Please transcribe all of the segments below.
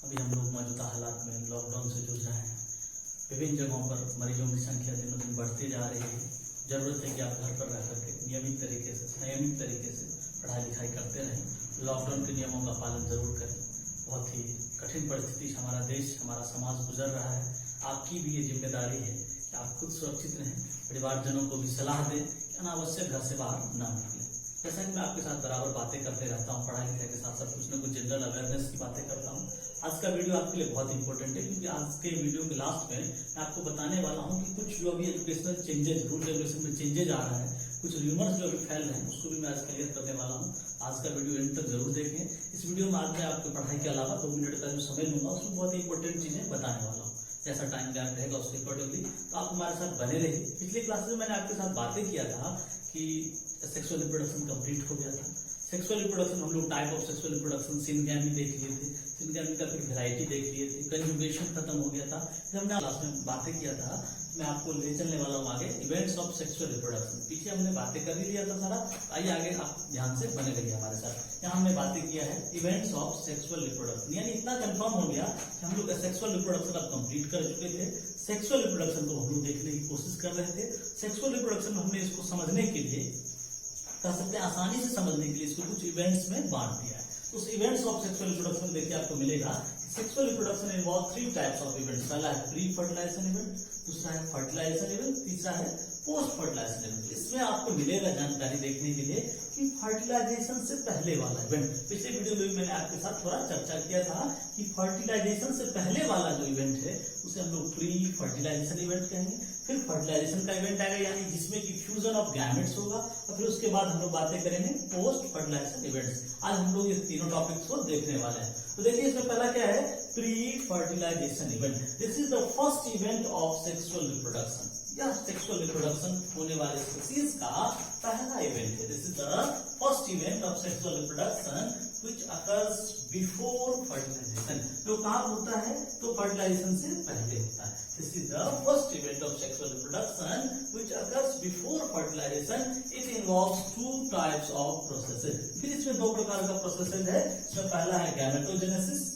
अभी हम लोग मौजूदा हालात में लॉकडाउन से जूझ रहे हैं। विभिन्न जगहों पर मरीजों की संख्या दिनों दिन बढ़ती जा रही है। जरूरत है कि आप घर पर रह करके नियमित तरीके से पढ़ाई लिखाई करते रहें। लॉकडाउन के नियमों का पालन जरूर करें। बहुत ही कठिन परिस्थिति से हमारा देश, हमारा समाज गुजर रहा है। आपकी भी ये जिम्मेदारी है कि आप खुद सुरक्षित रहें, परिवारजनों को भी सलाह दें कि अनावश्यक घर से बाहर न निकलें। जैसा कि मैं आपके साथ बराबर बातें करते रहता हूँ, पढ़ाई लिखाई के साथ साथ कुछ न कुछ जनरल अवेयरनेस की बातें करता हूँ। आज का वीडियो आपके लिए बहुत इंपॉर्टेंट है, क्योंकि आज के वीडियो के लास्ट में मैं आपको बताने वाला हूँ कि कुछ जो अभी एजुकेशनल चेंजेस, रूल रेगुलेशन में चेंजेस आ रहा है, कुछ र्यूमर्स जो अभी फैल रहे हैं, उसको भी मैं आज क्लियर करने वाला हूँ। आज का वीडियो एंड तक जरूर देखें। इस वीडियो में आज मैं आपकी पढ़ाई के अलावा 2 मिनट का जो समय लूंगा उसमें बहुत ही इंपॉर्टेंट चीजें बताने वाला हूँ। जैसा टाइम गैप रहेगा उसके अकॉर्डिंगली तो आप हमारे साथ बने रहिए। पिछले क्लासेस में मैंने आपके साथ बातें किया था कि सेक्सुअल रिप्रोडक्शन कंप्लीट हो गया था। सेक्सुअल रिप्रोडक्शन हम लोग type of sexual reproduction syngamy देख लिए थे, सिनगैमी का फिर वैरायटी देख लिए थे, कंजुगेशन खत्म हो गया था। फिर हमने क्लास में बातें किया था, मैं आपको ले चलने वाला हूँ आगे इवेंट्स ऑफ सेक्सुअल रिप्रोडक्शन। पीछे हमने बातें कर ही लिया था सारा, आइए आगे आप ध्यान से बने रहिए हमारे साथ। यहाँ हमने बातें किया है इवेंट्स ऑफ सेक्सुअल रिप्रोडक्शन, यानी इतना कंफर्म हो गया कि हम लोग सेक्सुअल रिप्रोडक्शन अब कंप्लीट कर चुके थे। सेक्सुअल रिप्रोडक्शन को हम लोग देखने की कोशिश कर रहे थे। सेक्सुअल रिप्रोडक्शन में हमने इसको समझने के लिए, कह सकते हैं आसानी से समझने के लिए, इसको कुछ इवेंट्स में बांट दिया है। उस इवेंट्स ऑफ सेक्सुअल रिप्रोडक्शन देखिए आपको मिलेगा। Sexual reproduction involve 3 types of events. पहला है प्री फर्टिलाइजेशन इवेंट, दूसरा है फर्टिलाइजेशन इवेंट, तीसरा है पोस्ट फर्टिलाइजेशन इवेंट। इसमें आपको मिलेगा जानकारी देखने के लिए कि फर्टिलाइजेशन से पहले वाला इवेंट, पिछले वीडियो में मैंने आपके साथ थोड़ा चर्चा किया था कि फर्टिलाइजेशन से पहले वाला जो इवेंट है उसे हम लोग प्री फर्टिलाइजेशन इवेंट कहेंगे। फिर फर्टिलाइजेशन का इवेंट आएगा, यानी जिसमें कि फ्यूजन ऑफ गैमेट्स होगा, और फिर उसके बाद हम लोग बातें करेंगे पोस्ट फर्टिलाइजेशन इवेंट्स। आज हम लोग ये तीनों टॉपिक्स को देखने वाले हैं। तो देखिए इसमें पहला क्या है, pre fertilisation event. This is the first event of sexual reproduction. यह सेक्सुअल रिप्रोडक्शन होने वाले स्पीशीज का पहला इवेंट है। This is the first event of sexual reproduction which occurs before fertilisation. जो काम होता है तो फर्टिलाइजेशन से पहले होता है। This is the first event of sexual reproduction which occurs before fertilisation. It involves 2 types of processes. फिर इसमें 2 प्रकार का प्रोसेसेस है। इसमें पहला है गैमेटोजेनेसिस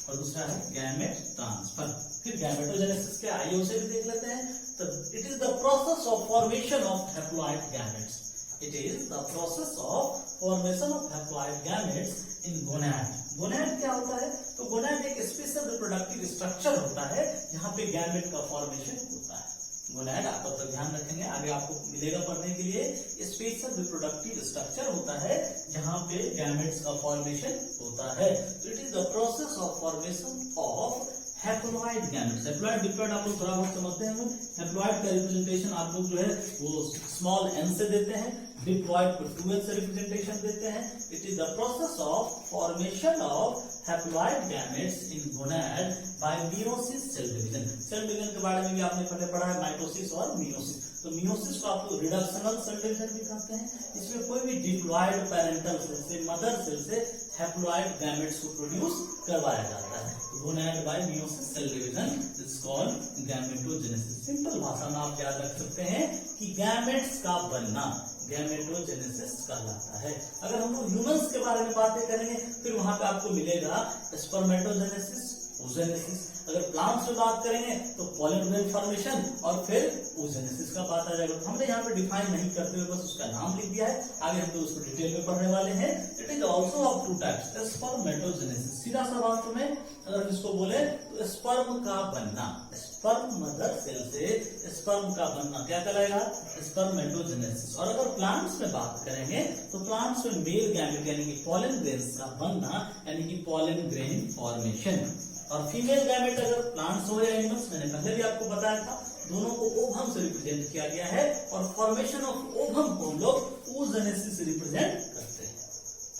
और दूसरा है गैमेट ट्रांसफर। फिर गैमेटोजेनेसिस के आइए उसे भी देख लेते हैं। तो it is the process of formation of haploid gametes. It is the process of formation of haploid gametes in gonad. Gonad क्या होता है? तो गोनैड एक स्पेशल रिप्रोडक्टिव स्ट्रक्चर होता है जहां पे गैमेट का फॉर्मेशन होता है। गोनैड आप तब ध्यान रखेंगे, आगे आपको मिलेगा पढ़ने के लिए। स्पेशल रिप्रोडक्टिव स्ट्रक्चर होता है जहां पे गैमेट्स का फॉर्मेशन होता है। तो it is the process of formation of haploid gametes. Haploid diploid आप लोग थोड़ा बहुत समझते हैं। हैप्लॉइड का रिप्रेजेंटेशन आप लोग जो है वो स्मॉल n से देते हैं, डिप्लॉइड को 2h से रिप्रेजेंटेशन देते हैं। It is the process of formation of haploid gametes in gonad by meiosis cell division. Cell division के बारे में भी आपने पहले पढ़ा है, माइटोसिस और मियोसिस। तो मियोसिस को आप लोग रिडक्शनल सेल डिवीजन भी कहते हैं। इसमें कोई भी डिप्लॉइड पेरेंटल सेल से, मदर सेल से हैप्लॉइड गैमेट्स को प्रोड्यूस करवाया जाता है। Gonad by meiosis cell division is called gametogenesis. Simple भाषा में आप याद रख सकते हैं कि गैमेट्स का बनना गैमेटोजेनेसिस कहलाता है। अगर हम लोग ह्यूमंस के बारे में बातें करेंगे फिर वहां पे आपको मिलेगा स्पर्मेटोजेनेसिस, oogenesis। अगर प्लांट्स में बात करेंगे तो पॉलन ग्रेन फॉर्मेशन और फिर oogenesis का बात आ जाएगा। हमने यहाँ पे डिफाइन नहीं करते हुए बस उसका नाम लिख दिया है, आगे हम लोग उसको डिटेल में पढ़ने वाले हैं। It is also of 2 types, spermatogenesis. सीधा सा बात में अगर हम इसको बोले तो स्पर्म का बनना, स्पर्म मदर सेल से स्पर्म का बनना क्या कहलाएगा? स्पर्मेटोजेनेसिस। और अगर प्लांट्स में बात करेंगे तो प्लांट्स में मेल गैमेट यानी कि पॉलन ग्रेन्स का बनना, यानी कि पॉलन ग्रेन फॉर्मेशन। और फीमेल गैमेट अगर प्लांट्स हो या एनिमल्स, मैंने पहले भी आपको बताया था, दोनों को ओवम से रिप्रेजेंट किया गया है। और फॉर्मेशन ऑफ ओवम को हम लोग oogenesis से रिप्रेजेंट करते हैं।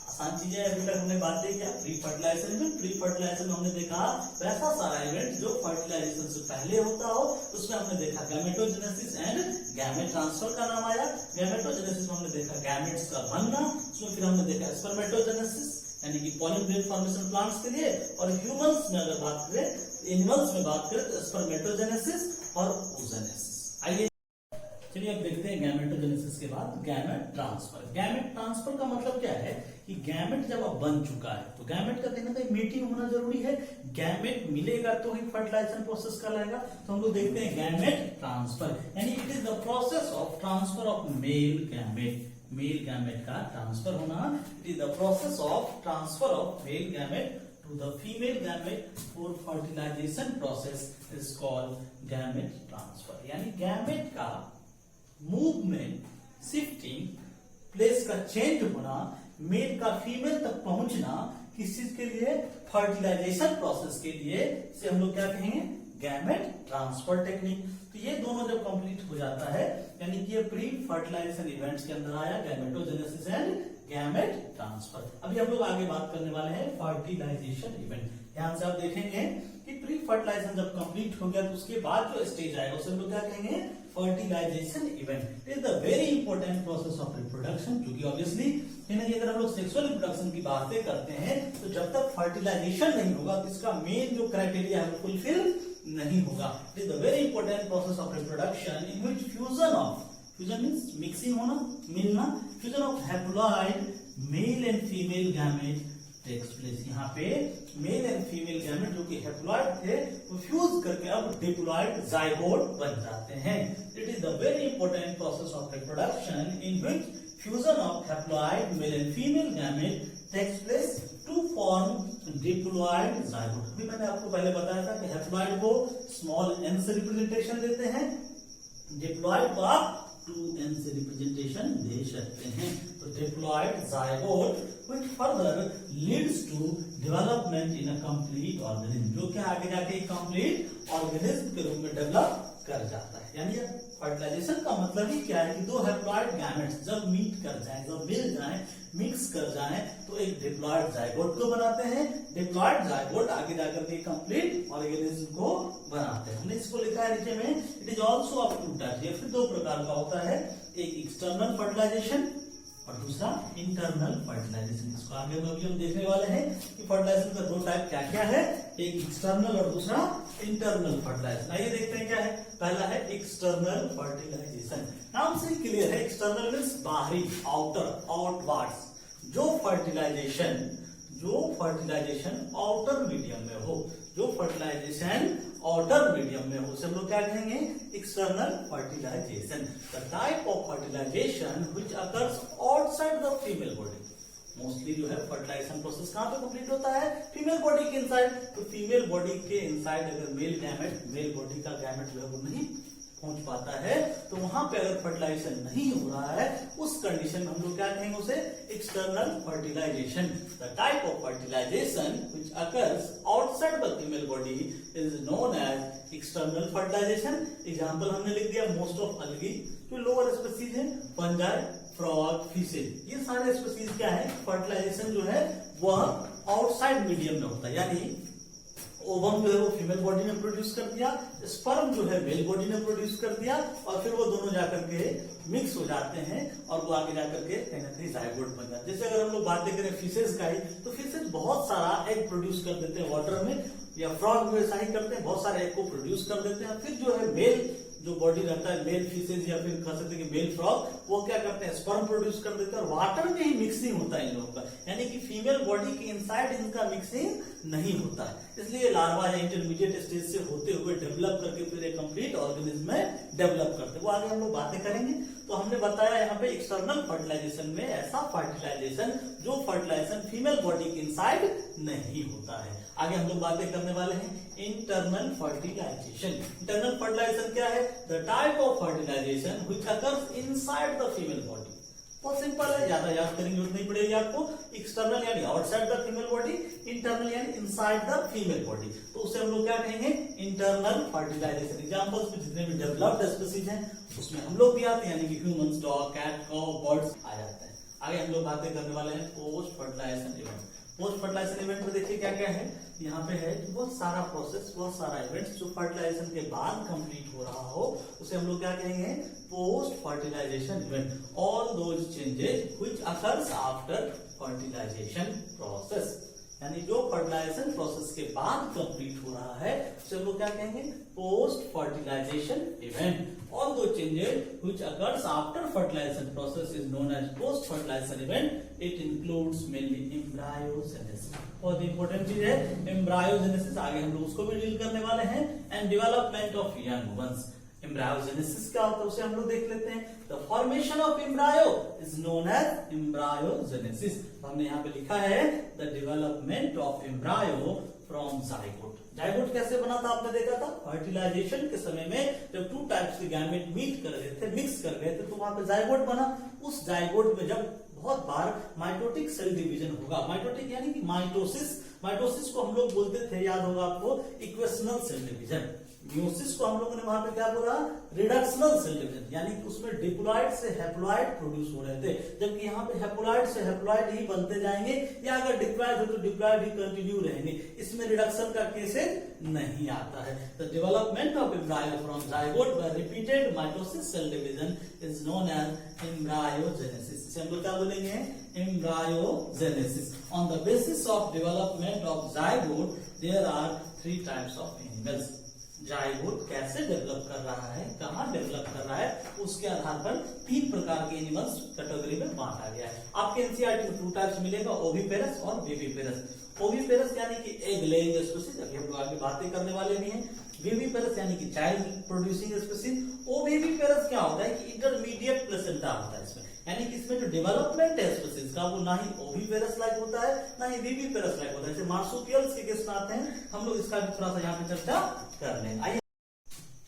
आसान चीजें अभी तक हमने बातें किया। Pre fertilisation event, pre fertilization हमने देखा वैसा सारा इवेंट जो फर्टिलाइजेशन से पहले होता हो। उसमें हमने देखा गैमेटोजेनेसिस एंड गैमेट ट्रांसफर का नाम आया। गैमेटोजेनेसिस में हमने देखा गैमेट्स का बनना, उसमें फिर हमने देखा स्पर्मेटोजेनेसिस यानी कि पॉलन ग्रेन फॉर्मेशन प्लांट्स के लिए। और ह्यूमंस में अगर बात करें, एनिमल्स में बात करें तो स्पर्मेटोजेनेसिस और oogenesis। आइए चलिए अब देखते हैं गैमेटोजेनेसिस के बाद गैमेट ट्रांसफर। गैमेट ट्रांसफर का मतलब क्या है कि गैमेट जब अब बन चुका है तो गैमेट का कहीं ना कहीं मीटिंग होना जरूरी है। गैमेट मिलेगा तो ही फर्टिलाइजेशन प्रोसेस कहलाएगा। तो हम लोग देखते हैं गैमेट ट्रांसफर, यानी it is the process of transfer of male gamete. Male gamete का ट्रांसफर होना, it is the process of transfer of male gamete to the female gamete for fertilization process is called gamete transfer। यानी gamete का movement, shifting, place का change होना, mail का female तक पहुंचना, किस चीज के लिए, फर्टिलाइजेशन प्रोसेस के लिए, से हम लोग क्या कहेंगे, गैमेट ट्रांसफर टेक्निक। तो ये दोनों जब कंप्लीट हो जाता है, यानी कि ये प्री फर्टिलाइजेशन इवेंट्स के अंदर आया गैमेटोजेनेसिस एंड गैमेट ट्रांसफर। अभी हम लोग आगे बात करने वाले हैं फर्टिलाइजेशन इवेंट। ध्यान से आप देखेंगे कि प्री फर्टिलाइजेशन जब कंप्लीट हो गया तो उसके बाद जो स्टेज आएगा उसे हम लोग क्या कहेंगे, fertilization event. Is the very important process of reproduction, क्योंकि ऑब्वियसली अगर हम लोग सेक्सुअल रिप्रोडक्शन की बातें करते हैं तो जब तक फर्टिलाइजेशन नहीं होगा तो इसका मेन जो क्राइटेरिया है वो फुलफिल नहीं होगा। It is the very important process of reproduction in which fusion means mixing होना, मिलना, fusion of haploid male and female gamete takes place. यहाँ पे मेल एंड फीमेल गैमेट जो कि हैप्लॉइड थे वो फ्यूज करके अब डिप्लॉइड जाइगोट बन जाते हैं। It is the very important process of reproduction in which fusion of haploid male and female gamete takes place to form diploid zygote. अभी मैंने आपको पहले बताया था कि हैप्लॉइड को स्मॉल n से रिप्रेजेंटेशन देते हैं, डिप्लॉइड को आप 2n से रिप्रेजेंटेशन दे सकते हैं। तो diploid zygote which further leads to development in a complete organism, जो कि आगे जाके कंप्लीट ऑर्गेनिज्म के रूप में डेवलप कर जाता है। यानी फर्टिलाइजेशन का मतलब ही क्या है कि दो हैप्लॉइड गैमेट्स जब मीट कर जाएं, जब मिल जाएं, मिक्स कर जाएं तो एक डिप्लॉइड जाइगोट को बनाते हैं। डिप्लॉइड जाइगोट आगे जाकर के कंप्लीट ऑर्गेनिज्म को बनाते हैं। हमने इसको लिखा है नीचे में, it is also of two types. ये फिर दो प्रकार का होता है, एक एक्सटर्नल फर्टिलाइजेशन और दूसरा इंटरनल फर्टिलाइजेशन। इसको आगे में भी हम देखने वाले हैं कि फर्टिलाइजेशन का दो टाइप क्या क्या है, एक एक्सटर्नल और दूसरा इंटरनल फर्टिलाइजेशन। आइए देखते हैं क्या है। पहला है एक्सटर्नल फर्टिलाइजेशन। नाम से क्लियर है, एक्सटर्नल मीन्स बाहरी, आउटर, आउटवर्ड्स। जो फर्टिलाइजेशन आउटर मीडियम में हो, जो फर्टिलाइजेशन आउटर मीडियम में हो, उसे हम लोग क्या कहेंगे, external fertilization. The type of fertilization which occurs outside the female body. Mostly जो है फर्टिलाइजेशन प्रोसेस कहां पे कंप्लीट होता है, फीमेल बॉडी के इनसाइड। तो फीमेल बॉडी के इनसाइड अगर मेल बॉडी का गैमेट जो है वो नहीं पहुंच पाता है तो वहां पे अगर फर्टिलाइजेशन नहीं हो रहा है, उस कंडीशन में हम लोग क्या कहेंगे, उसे external fertilization. The type of fertilization which occurs outside the female body is known as external fertilization. Example हमने लिख दिया, मोस्ट ऑफ अलगी जो लोअर स्पीसीज है, फंजाई, फ्रॉग, फिशेज, ये सारे स्पीसीज क्या है, फर्टिलाइजेशन जो है वह आउटसाइड मीडियम में होता है। यानी ओवम जो है वो फीमेल बॉडी ने प्रोड्यूस कर दिया, स्पर्म जो है मेल बॉडी ने प्रोड्यूस कर दिया, और फिर वो दोनों जाकर के मिक्स हो जाते हैं और वो आगे जाकर के कहीं ना कहीं जाइगोट बन जाते हैं। जैसे अगर हम लोग बातें करें फिशेज का ही, तो फिशेज बहुत सारा एग प्रोड्यूस कर देते हैं वाटर में, या फ्रॉग भी ऐसा ही करते हैं, बहुत सारे एग को प्रोड्यूस कर देते हैं। फिर जो है मेल जो बॉडी रहता है, मेल फिशेज या फिर कह सकते हैं कि मेल फ्रॉग, वो क्या करते हैं, स्पर्म प्रोड्यूस कर देते हैं और वाटर में ही मिक्सिंग होता है इन लोगों का। यानी कि फीमेल बॉडी के इनसाइड इनका मिक्सिंग नहीं होता है, इसलिए लार्वा या इंटरमीडिएट स्टेज से होते हुए डेवलप करके फिर एक कंप्लीट ऑर्गेनिज्म में डेवलप करते हैं। वो आगे हम लोग बातें करेंगे। तो हमने बताया यहाँ पे एक्सटर्नल फर्टिलाइजेशन में ऐसा फर्टिलाइजेशन जो फर्टिलाइजेशन फीमेल बॉडी के इनसाइड नहीं होता है। आगे हम लोग बातें करने वाले हैं इंटरनल फर्टिलाइजेशन। इंटरनल फर्टिलाइजेशन क्या है, the type of fertilization which occurs inside the female body. बहुत सिंपल है, ज्यादा याद करने की जरूरत नहीं पड़ेगी आपको। एक्सटर्नल यानी outside the female body, internal यानी इनसाइड द फीमेल बॉडी। तो उसे हम लोग क्या कहेंगे, इंटरनल फर्टिलाइजेशन। एग्जांपल्स में जितने भी डेवलप्ड स्पीसीज हैं उसमें हम लोग भी आते हैं, यानी कि humans, dog, cat, cow, birds आ जाते हैं। आगे हम लोग बातें करने वाले हैं post fertilisation event. Post fertilisation event में देखिए क्या क्या है, यहाँ पे है बहुत सारा प्रोसेस, बहुत सारा इवेंट्स जो फर्टिलाइजेशन के बाद कंप्लीट हो रहा हो, उसे हम लोग क्या कहेंगे, post fertilisation event. All those changes which occurs after fertilization process. यानी जो फर्टिलाइजेशन प्रोसेस के बाद कंप्लीट हो रहा है उसे हम लोग क्या कहेंगे, post fertilisation event. All those changes which occurs after fertilization process is known as post fertilization event. It includes mainly embryogenesis। बहुत इंपॉर्टेंट चीज है embryogenesis, आगे हम लोग उसको भी डील करने वाले हैं। And development of young ones। embryogenesis क्या होता है उसे हम लोग देख लेते हैं। The formation of embryo is known as embryogenesis। हमने यहाँ पे लिखा है the development of embryo from zygote। Zygote कैसे बना था आपने देखा था, फर्टिलाइजेशन के समय में जब टू टाइप्स के गैमेट मीट कर गए थे, मिक्स कर गए थे, तो वहां पे जाइगोट बना। उस जाइगोट में जब बहुत बार माइटोटिक सेल डिवीजन होगा, माइटोटिक यानी कि माइटोसिस, माइटोसिस को हम लोग बोलते थे, याद होगा आपको, इक्वेशनल सेल डिवीजन। म्यूसिस को हम लोगों ने वहां पे क्या बोला, रिडक्शनल सेल डिवीजन, यानी कि उसमें डिप्लॉइड से हैप्लॉइड प्रोड्यूस हो रहे थे, जबकि यहाँ पे हैप्लॉइड से हैप्लॉइड ही बनते जाएंगे, या अगर डिप्लॉइड हो तो डिप्लॉइड ही कंटिन्यू रहेंगे। इसमें रिडक्शन का केसेस नहीं आता है। The development of embryo from zygote by repeated mitosis cell division is known as embryogenesis. इसे हम लोग क्या बोलेंगे, embryogenesis. On the basis of development of zygote there are 3 types of animals. Zygote कैसे डेवलप कर रहा है, कहां डेवलप कर रहा है, उसके आधार पर 3 प्रकार के एनिमल्स कैटेगरी में बांटा गया है। आपके एनसीईआरटी में 2 टाइप्स मिलेगा, ओविपेरस और विविपेरस। ओविपेरस यानी कि एग लेइंग स्पीशीज, अभी हम लोग आगे बातें करने वाले भी हैं। विविपेरस यानी कि चाइल्ड प्रोड्यूसिंग स्पीशीज। ओविविपेरस क्या होता है कि इंटरमीडिएट प्लेसेंटा होता है इसमें, यानी कि इसमें जो डेवलपमेंट है स्पीशीज का वो ना ही ओविपेरस लाइक होता है ना ही विविपेरस लाइक होता है। जैसे मार्सुपियल्स के केस में आते हैं, हम लोग इसका भी थोड़ा सा यहाँ पे चर्चा कर लें। आइए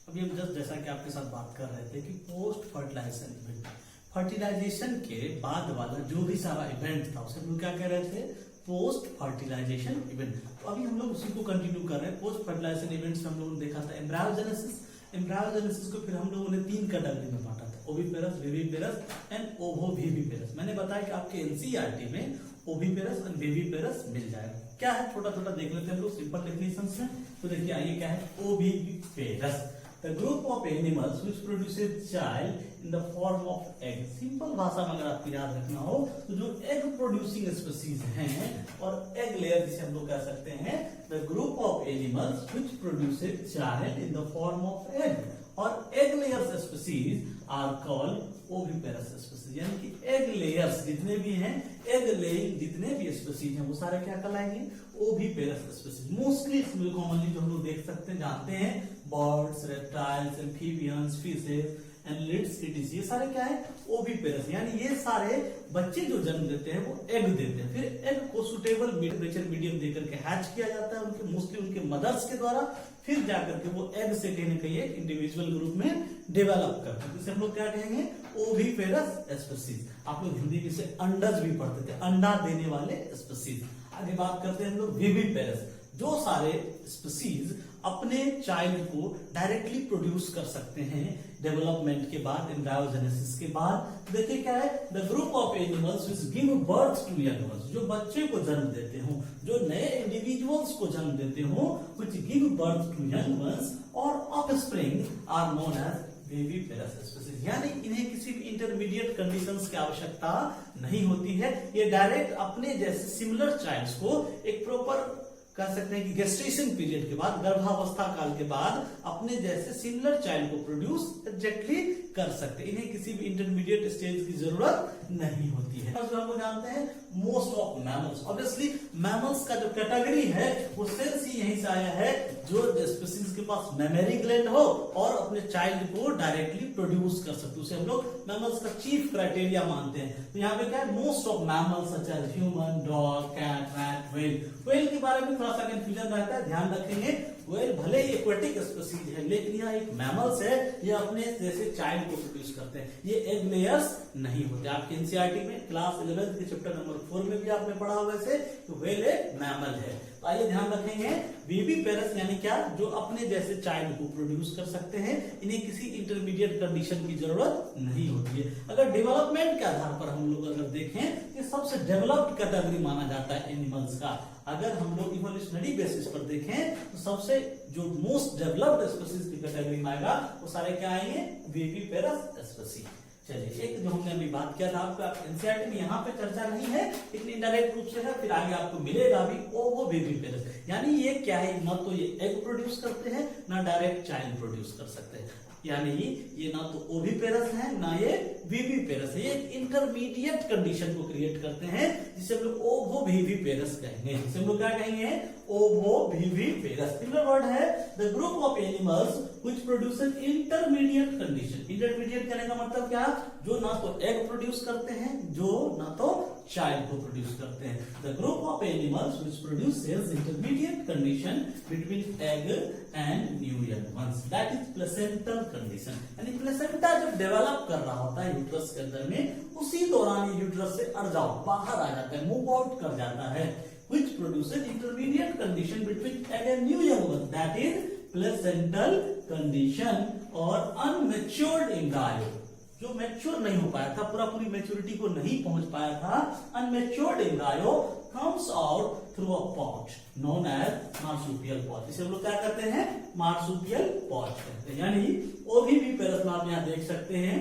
अभी हम जस्ट जैसा कि आपके साथ बात कर रहे थे कि पोस्ट फर्टिलाइजेशन इवेंट, फर्टिलाइजेशन के बाद वाला जो भी सारा इवेंट था उसे हम लोग क्या कह रहे थे, पोस्ट फर्टिलाइजेशन इवेंट। तो अभी हम लोग उसी को कंटिन्यू कर रहे हैं। पोस्ट फर्टिलाइजेशन इवेंट्स में हम लोगों ने देखा था एम्ब्रायोजेनेसिस। एम्ब्रायोजेनेसिस को फिर हम लोगों ने 3 कैटेगरी में बांटा था, ओविपेरस, विविपेरस एंड ओवोविविपेरस। मैंने बताया कि आपके एनसीईआरटी में ओविपेरस एंड विविपेरस मिल जाएगा। क्या है छोटा छोटा देख लेते हैं हम लोग सिंपल डेफिनेशंस में। तो देखिए आइए क्या है, oviparous the group of animals which produces child in the form of egg। Simple भाषा में अगर आपको याद रखना हो तो जो एग प्रोड्यूसिंग स्पीशीज हैं और एग लेयर जिसे हम लोग कह सकते हैं, the group of animals which produces child in the form of egg, और egg layers species are called oviparous species. यानी कि एग लेयर्स जितने भी हैं, एग लेइंग जितने भी स्पीशीज हैं वो सारे क्या कहलाएंगे, ओविपेरस स्पीशीज। मोस्टली इसमें कॉमनली जो हम लोग देख सकते हैं, जानते हैं, birds, reptiles, amphibians, fishes and लिड्स, इट ये सारे क्या है, ओविपेरस। यानी ये सारे बच्चे जो जन्म देते हैं वो एग देते हैं, फिर एग को सुटेबल टेम्परेचर मीडियम देकर के हैच किया जाता है उनके मोस्टली उनके मदर्स के द्वारा, फिर जाकर के वो एग से कहीं ना कहीं एक इंडिविजुअल ग्रुप में डेवलप करते हैं। इसे हम लोग क्या कहेंगे, ओविपेरस स्पीशीज। आप लोग हिंदी में से अंडज भी पढ़ते थे, अंडा देने वाले स्पीशीज। आगे बात करते हैं हम लोग विविपेरस, जो सारे स्पीशीज अपने चाइल्ड को डायरेक्टली प्रोड्यूस कर सकते हैं डेवलपमेंट के बाद, एम्ब्रायोजेनेसिस के बाद। देखिए क्या है, the group of animals which give birth to young ones, जो बच्चे को जन्म देते हो, जो नए इंडिविजुअल्स को जन्म देते हो, which give birth to young ones or offspring are known as viviparous species. यानी इन्हें किसी भी इंटरमीडिएट कंडीशंस की आवश्यकता नहीं होती है, ये डायरेक्ट अपने जैसे सिमिलर चाइल्ड्स को एक प्रॉपर कह सकते हैं कि गेस्टेशन पीरियड के बाद, गर्भावस्था काल के बाद अपने जैसे सिमिलर चाइल्ड को प्रोड्यूस एग्जैक्टली कर सकते, इन्हें किसी भी इंटरमीडिएट स्टेज की जरूरत नहीं होती है। जो हम जानते हैं most of mammals, obviously mammals का जो कैटेगरी है वो सेंस ही यहीं से आया है, जो स्पीशीज के पास मेमोरी ग्लैंड हो और अपने चाइल्ड को डायरेक्टली प्रोड्यूस कर सकते, उसे हम लोग मैमल्स का चीफ क्राइटेरिया मानते हैं। तो यहाँ पे क्या है, most of mammals such as human, dog, cat, rat, whale. Whale के बारे में थोड़ा सा कंफ्यूजन रहता है, ध्यान रखेंगे। व्हेल भले ही एक्वेटिक स्पीशीज है, लेकिन यह एक मैमल्स है, ये अपने जैसे चाइल्ड को प्रोड्यूस करते हैं, ये एग लेयर्स नहीं होते। आपके एनसीईआरटी में क्लास 11 के चैप्टर नंबर 4 में भी आपने पढ़ा होगा इसे, तो व्हेल एक मैमल है। तो आइए ध्यान रखेंगे, विविपेरस यानी क्या, जो अपने जैसे चाइल्ड को प्रोड्यूस कर सकते हैं, इन्हें किसी इंटरमीडिएट कंडीशन की जरूरत नहीं होती है। अगर डेवलपमेंट के आधार पर हम लोग अगर देखें, ये सबसे डेवलप्ड कैटेगरी माना जाता है एनिमल्स का। अगर हम लोग इवोल्यूशनरी बेसिस पर देखें तो सबसे जो मोस्ट डेवलप्ड स्पीशीज की कैटेगरी में आएगा वो सारे क्या आएंगे, विविपेरस स्पीशीज। चलिए, एक जो हमने अभी बात किया था आपका एनसीईआरटी में, यहाँ पे चर्चा नहीं है लेकिन इनडायरेक्ट रूप से है, फिर आगे आपको मिलेगा भी ओवोविविपेरस। यानी ये क्या है, ना तो ये एग प्रोड्यूस करते हैं ना डायरेक्ट चाइल्ड प्रोड्यूस कर सकते हैं, यानी ये ना तो ओविपेरस है ना ये विविपेरस है, ये एक इंटरमीडिएट कंडीशन को क्रिएट करते हैं जिसे हम लोग ओवोविविपेरस कहेंगे। जिसे हम लोग क्या कहेंगे, ओवोविविपेरस। तीसरा वर्ड है the group of animals which produce an intermediate condition. Intermediate कहने का मतलब क्या, जो ना तो एग प्रोड्यूस करते हैं, जो ना तो चाइल्ड को प्रोड्यूस करते हैं। The group of animals which produces intermediate condition between egg and new young ones, that is placental condition. यानी प्लेसेंटा जब डेवलप कर रहा होता है यूट्रस के अंदर में, उसी दौरान ये यूट्रस से अर्जाव बाहर आ जाता है, मूव आउट कर जाता है, which produces intermediate condition between egg and new young one, that is placental condition और unmatured embryo, जो मैच्योर नहीं हो पाया था, पूरी मैच्योरिटी को नहीं पहुंच पाया था, unmatured embryo comes out through a pouch known as marsupial pouch। इसे हम लोग क्या कहते हैं, marsupial pouch कहते हैं। यानी ओविविपेरस में आप यहाँ देख सकते हैं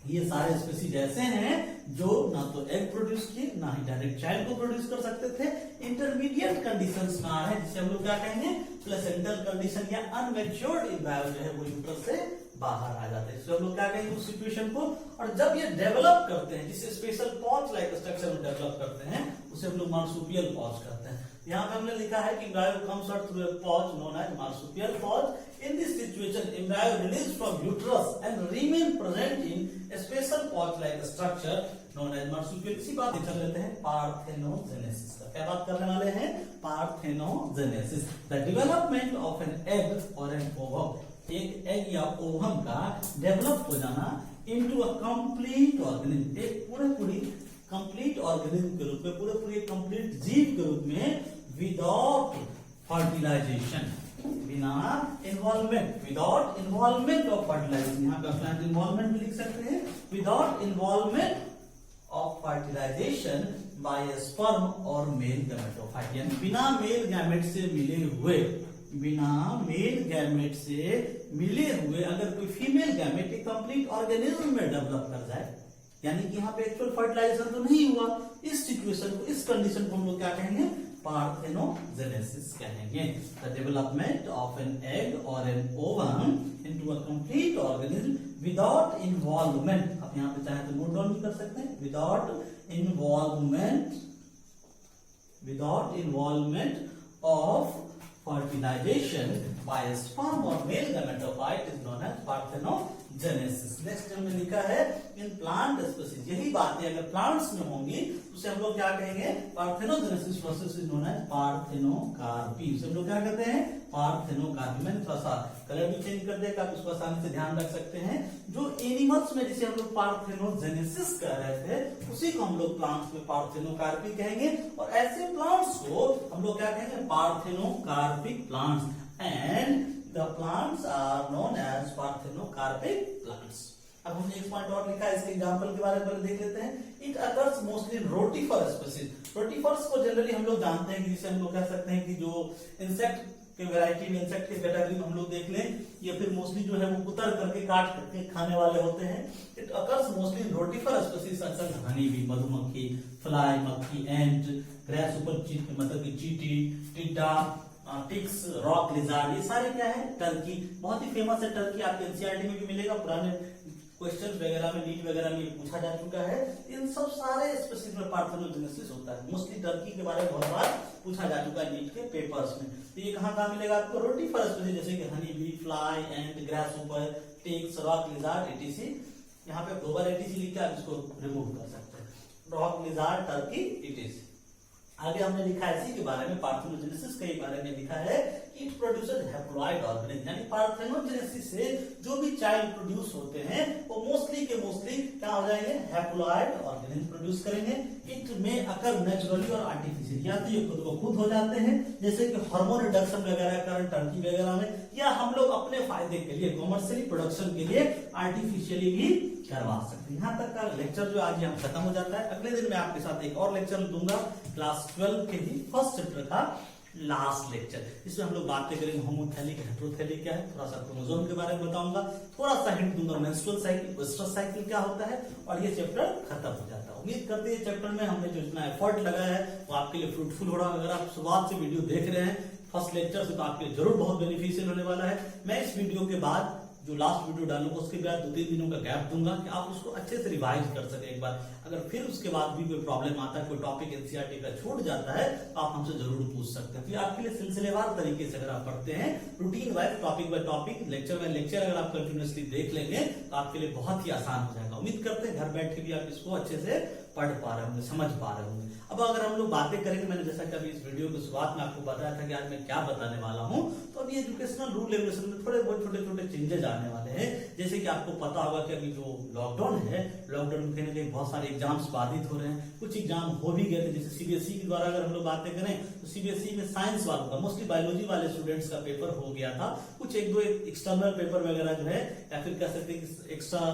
ये सारे स्पीसीज ऐसे हैं जो ना तो एग प्रोड्यूस किए ना ही डायरेक्ट चाइल्ड को प्रोड्यूस कर सकते थे। इंटरमीडिएट कंडीशंस में आ रहे हैं जिसे हम लोग क्या कहेंगे, प्लेसेंटल कंडीशन या अनमैच्योर्ड एम्ब्रायो जो है वो यूट्रस से बाहर आ जाते हैं, इसको हम लोग क्या कहेंगे उस सिचुएशन को। और जब ये डेवलप करते हैं, जिसे स्पेशल पॉच लाइक स्ट्रक्चर में डेवलप करते हैं, उसे हम लोग मार्सुपियल पॉच कहते हैं। यहाँ पे हमने लिखा है कि embryo comes out through a pouch known as marsupial pouch. In this situation, embryo released from uterus and remain present in a special pouch-like structure known as marsupial। इसी बात चल लेते हैं पार्थेनोजेनेसिस का। क्या बात करने वाले हैं, parthenogenesis, the development of an egg or an ovum. एक एग या ओवम का डेवलप हो जाना इनटू अ कंप्लीट ऑर्गेनिज्म, एक पूरी कंप्लीट ऑर्गेनिज्म के रूप में, पूरे कंप्लीट जीव के रूप में, विदाउट फर्टिलाइजेशन, बिना involvement, without involvement of fertilization. यहाँ पे आप इन्वॉल्वमेंट भी लिख सकते हैं, without involvement of fertilization by a sperm और मेल गैमेटोफाइट। यानी बिना मेल गैमेट से मिले हुए, बिना मेल गैमेट से मिले हुए अगर कोई फीमेल गैमेट एक कंप्लीट ऑर्गेनिज्म में डेवलप कर जाए, यानी कि यहाँ पे एक्चुअल फर्टिलाइजेशन तो नहीं हुआ, इस सिचुएशन को, इस कंडीशन को हम लोग क्या कहेंगे, पार्थेनोजेनेसिस कहेंगे। The development of an egg or an ovum into a complete organism without involvement, आप यहाँ पे चाहे तो नोट डाउन भी कर सकते हैं, without involvement of fertilization by a sperm or male gametophyte is known as parthenogenesis। Next हमने लिखा है इन प्लांट स्पीसीज, यही बातें अगर प्लांट्स में होंगी तो उसे हम लोग क्या कहेंगे, parthenogenesis process is known as parthenocarpy. उसे हम लोग क्या कहते हैं, पार्थेनोकार्पी। मैंने थोड़ा सा कलर भी चेंज कर दिया, आप इसको आसानी से ध्यान रख सकते हैं। जो एनिमल्स में जिसे हम लोग पार्थेनोजेनेसिस कह रहे थे, उसी को हम लोग प्लांट्स में पार्थेनोकार्पी कहेंगे। और ऐसे प्लांट्स को हम लोग क्या कहेंगे, parthenocarpic plants, and the plants are known as parthenocarpic plants. अब हमने एक पॉइंट और लिखा है, इसके एग्जांपल के बारे में देख लेते हैं। It occurs mostly in rotifer species. Rotifers को जनरली हम लोग जानते हैं कि जिसे हम लोग कह सकते हैं कि जो इंसेक्ट के वैरायटी में, इंसेक्ट के कैटेगरी में हम लोग देख लें, या फिर मोस्टली जो है वो कुतर करके काट करके खाने वाले होते हैं। It occurs mostly in rotifer species such as honey bee, मधुमक्खी, फ्लाई, मक्खी, एंट, ग्रास ऊपर मतलब कि चींटी, टिड्डा, टिक्स, रॉक लिजार्ड, ये सारे क्या है, टर्की। बहुत ही फेमस है टर्की, आपके एनसीईआरटी में भी मिलेगा, पुराने क्वेश्चन वगैरह में, नीट वगैरह में पूछा जा चुका है। इन सब सारे स्पीसीज में पार्थेनोजेनेसिस होता है। मोस्टली टर्की के बारे में बहुत बार पूछा जा चुका है नीट के पेपर्स में। तो ये कहाँ मिलेगा आपको, रोटिफर स्पीसीज जैसे कि हनी बी, फ्लाई, एंट, grasshopper, ticks, rock lizard, ATC. यहाँ पे 2 बार एटीसी लिख के आप इसको रिमूव कर सकते हैं, रॉक लिजार्ड, टर्की, एटीसी। आगे हमने लिखा है इसी के बारे में, पार्थेनोजेनेसिस के बारे में लिखा है, इट प्रोड्यूसेस हैप्लॉइड ऑर्गेनिज्म। यानी पार्थेनोजेनेसिस से जो भी चाइल्ड प्रोड्यूस होते हैं वो मोस्टली क्या हो जाएंगे, हैप्लॉइड ऑर्गेनिज्म प्रोड्यूस करेंगे। इट में अकर नेचुरली और आर्टिफिशियल, या तो ये खुद को खुद हो जाते हैं, जैसे कि हार्मोन रिडक्शन वगैरह कारण टर्की वगैरह में, या हम लोग अपने फायदे के लिए, कॉमर्शियली प्रोडक्शन के लिए आर्टिफिशियली भी करवा सकते हैं। यहाँ तक का लेक्चर जो आज यहाँ खत्म हो जाता है। अगले दिन मैं आपके साथ एक और लेक्चर दूंगा क्लास 12 के ही फर्स्ट चैप्टर का, लास्ट लेक्चर। इसमें हम लोग बातें करेंगे होमोथैलिक, हेटेरोथैलिक क्या है, थोड़ा सा क्रोमोसोम के बारे में बताऊंगा, थोड़ा सा हिंट दूंगा मेंस्ट्रुअल साइकिल, ओएस्ट्रस साइकिल क्या होता है, और ये चैप्टर खत्म हो जाता है। उम्मीद करते हैं चैप्टर में हमने जो इतना एफर्ट लगाया है वो आपके लिए फ्रूटफुल हो रहा है। अगर आप शुरुआत से वीडियो देख रहे हैं फर्स्ट लेक्चर से, तो आपके लिए जरूर बहुत बेनिफिशियल होने वाला है। मैं इस वीडियो के बाद जो लास्ट वीडियो डालूंगा उसके बाद 2-3 दिनों का गैप दूंगा कि आप उसको अच्छे से रिवाइज कर सके एक बार। अगर फिर उसके बाद भी कोई प्रॉब्लम आता है, कोई टॉपिक एनसीईआरटी का छूट जाता है, तो आप हमसे जरूर पूछ सकते हैं। तो आपके लिए सिलसिलेवार तरीके से अगर आप पढ़ते हैं, routine wise, topic by topic, lecture by lecture अगर आप कंटिन्यूअसली देख लेंगे तो आपके लिए बहुत ही आसान हो जाएगा। उम्मीद करते हैं घर बैठ के भी आप इसको अच्छे से पढ़ पा रहे होंगे, समझ पा रहे होंगे। अब अगर हम लोग बातें करेंगे, मैंने जैसा कि अभी इस वीडियो की शुरुआत में आपको बताया था कि आज मैं क्या बताने वाला हूं, तो अभी एजुकेशनल रूल रेगुलेशन में थोड़े बहुत छोटे छोटे चेंजेस आने वाले हैं। जैसे कि आपको पता होगा कि अभी जो लॉकडाउन है, लॉकडाउन में कहीं ना कहीं बहुत सारे एग्जाम्स बाधित हो रहे हैं, कुछ एग्जाम हो भी गए थे। जैसे सीबीएसई के द्वारा अगर हम लोग बातें करें तो सीबीएसई में साइंस वालों का, मोस्टली बायोलॉजी वाले स्टूडेंट्स का पेपर हो गया था। कुछ एक दो एक्सटर्नल पेपर वगैरह जो है, या फिर कह सकते हैं एक्स्ट्रा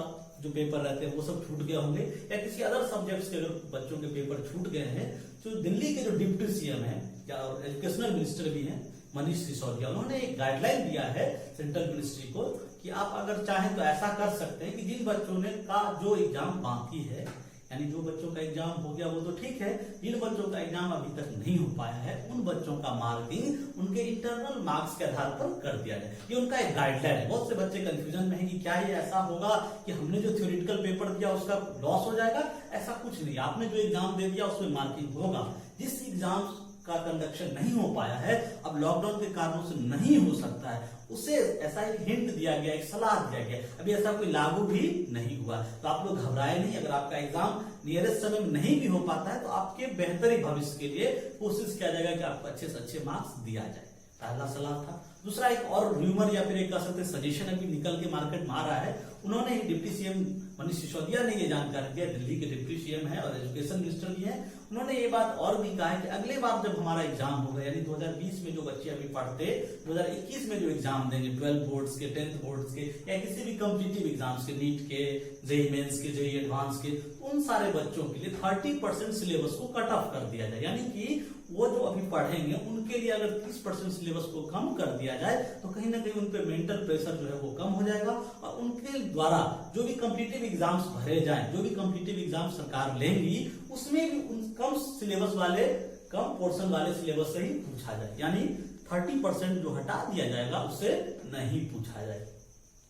जो पेपर रहते हैं वो सब छूट गए होंगे, या किसी अदर सब्जेक्ट्स के अगर बच्चों के पेपर छूट गए हैं। तो दिल्ली के जो डिप्टी सीएम है या एजुकेशनल मिनिस्टर भी हैं मनीष सिसोदिया, उन्होंने एक गाइडलाइन दिया है सेंट्रल मिनिस्ट्री को कि आप अगर चाहें तो ऐसा कर सकते हैं कि जिन बच्चों ने का जो एग्जाम बाकी है, यानी जो बच्चों का एग्जाम हो गया वो तो ठीक है, जिन बच्चों का एग्जाम अभी तक नहीं हो पाया है उन बच्चों का मार्किंग उनके इंटरनल मार्क्स के आधार पर कर दिया जाए। ये उनका एक गाइडलाइन है। बहुत से बच्चे कंफ्यूजन में है कि क्या ये ऐसा होगा कि हमने जो थ्योरेटिकल पेपर दिया उसका लॉस हो जाएगा। ऐसा कुछ नहीं, आपने जो एग्जाम दे दिया उसमें मार्किंग होगा। जिस एग्जाम का कंडक्शन नहीं हो पाया है, अब लॉकडाउन के कारणों से नहीं हो सकता है, उसे ऐसा एक हिंट दिया गया, एक सलाह दिया गया। अभी ऐसा कोई लागू भी नहीं हुआ, तो आप लोग घबराए नहीं। अगर आपका एग्जाम नियरेस्ट समय में नहीं भी हो पाता है तो आपके बेहतरी भविष्य के लिए कोशिश किया जाएगा कि आपको अच्छे से अच्छे मार्क्स दिया जाए। पहला सलाह था। दूसरा एक और र्यूमर या फिर एक कह सकते सजेशन अभी निकल के मार्केट में आ रहा है। उन्होंने डिप्टी सीएम मनीष सिसोदिया ने ये जानकारी दिया, दिल्ली के डिप्टी सीएम है और एजुकेशन मिनिस्टर भी है। उन्होंने ये बात और भी कहा है कि अगले बार जब हमारा एग्जाम होगा, यानी 2020 में जो बच्चे अभी पढ़ते, 2021 में जो एग्जाम देंगे 12 बोर्ड्स के, 10th बोर्ड्स के, या किसी भी कॉम्पिटिटिव एग्जाम्स के, नीट के, जेईई मेंस के, जेईई एडवांस के, उन सारे बच्चों के लिए 30% सिलेबस को कट ऑफ कर दिया जाए। यानी कि वो जो अभी पढ़ेंगे उनके लिए अगर 30% सिलेबस को कम कर दिया जाए तो कहीं ना कहीं उन पे मेंटल प्रेशर जो है वो कम हो जाएगा, और उनके द्वारा जो भी कॉम्पिटिटिव एग्जाम्स भरे जाएं, जो भी कॉम्पिटिटिव एग्जाम सरकार लेंगी, उसमें भी उन कम सिलेबस वाले, कम पोर्शन वाले सिलेबस से ही पूछा जाए। यानी 30% जो हटा दिया जाएगा उससे नहीं पूछा जाए।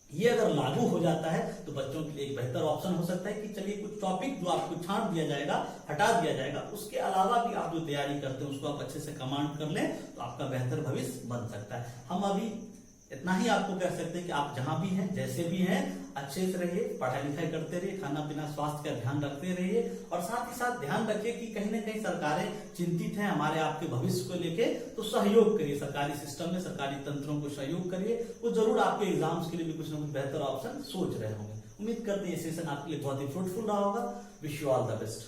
ये अगर लागू हो जाता है तो बच्चों के लिए एक बेहतर ऑप्शन हो सकता है कि चलिए कुछ टॉपिक जो आपको छांट दिया जाएगा, हटा दिया जाएगा, उसके अलावा भी आप जो तैयारी करते हैं उसको आप अच्छे से कमांड कर लें तो आपका बेहतर भविष्य बन सकता है। हम अभी इतना ही आपको कह सकते हैं कि आप जहां भी हैं, जैसे भी हैं, अच्छे से रहिए, पढ़ाई लिखाई करते रहिए, खाना पीना स्वास्थ्य का ध्यान रखते रहिए, और साथ ही साथ ध्यान रखिए कि कहीं ना कहीं सरकारें चिंतित हैं हमारे आपके भविष्य को लेके, तो सहयोग करिए। सरकारी सिस्टम में सरकारी तंत्रों को सहयोग करिए, वो जरूर आपके एग्जाम्स के लिए भी कुछ ना कुछ बेहतर ऑप्शन सोच रहे होंगे। उम्मीद करते हैं ये सेशन आपके लिए बहुत ही फ्रूटफुल रहा होगा। Wish you all the best.